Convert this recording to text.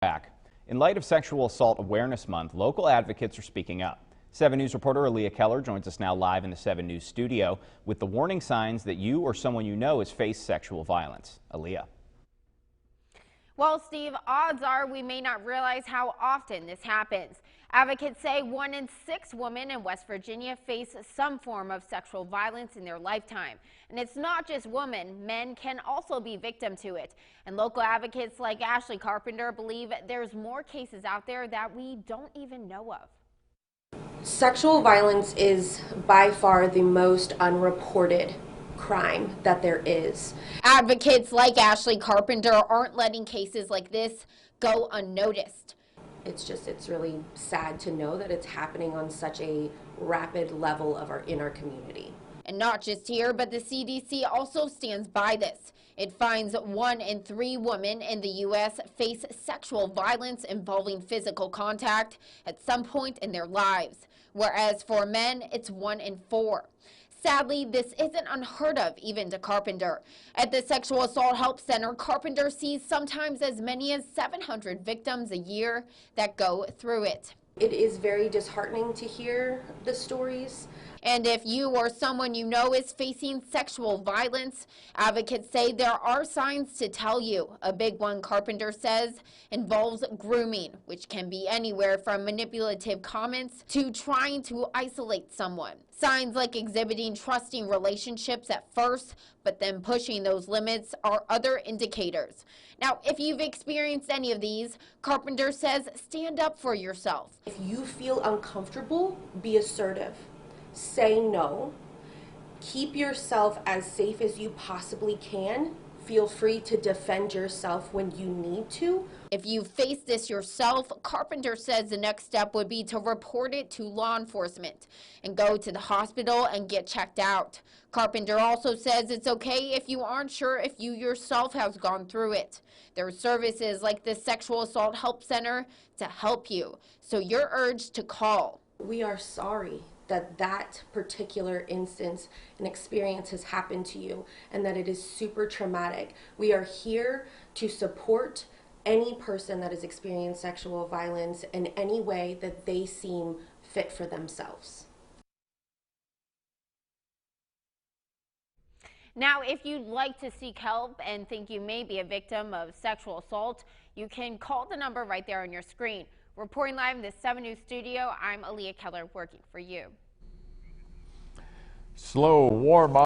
Back. In light of Sexual Assault Awareness Month, local advocates are speaking up. 7 News reporter Aaliyah Keller joins us now live in the 7 News studio with the warning signs that you or someone you know has faced sexual violence. Aaliyah. Well, Steve, odds are we may not realize how often this happens. Advocates say 1 in 6 women in West Virginia face some form of sexual violence in their lifetime. And it's not just women, men can also be victim to it. And local advocates like Ashley Carpenter believe there's more cases out there that we don't even know of. Sexual violence is by far the most unreported crime that there is. Advocates like Ashley Carpenter aren't letting cases like this go unnoticed. It's really sad to know that it's happening on such a rapid level in our community. And not just here, but the CDC also stands by this. It finds 1 in 3 women in the U.S. face sexual violence involving physical contact at some point in their lives, whereas for men, it's 1 in 4. Sadly, this isn't unheard of even to Carpenter. At the Sexual Assault Help Center, Carpenter sees sometimes as many as 700 victims a year that go through it. It is very disheartening to hear the stories. And if you or someone you know is facing sexual violence, advocates say there are signs to tell you. A big one, Carpenter says, involves grooming, which can be anywhere from manipulative comments to trying to isolate someone. Signs like exhibiting trusting relationships at first, but then pushing those limits are other indicators. Now, if you've experienced any of these, Carpenter says stand up for yourself. If you feel uncomfortable, be assertive. Say no. Keep yourself as safe as you possibly can. Feel free to defend yourself when you need to. If you face this yourself, Carpenter says the next step would be to report it to law enforcement and go to the hospital and get checked out. Carpenter also says it's okay if you aren't sure if you yourself have gone through it. There are services like the Sexual Assault Help Center to help you, so you're urged to call. We are sorry that particular instance and experience has happened to you and that it is super traumatic. We are here to support any person that has experienced sexual violence in any way that they seem fit for themselves. Now, if you'd like to seek help and think you may be a victim of sexual assault, you can call the number right there on your screen. Reporting live in the 7 News studio, I'm Aaliyah Keller working for you. Slow warm up.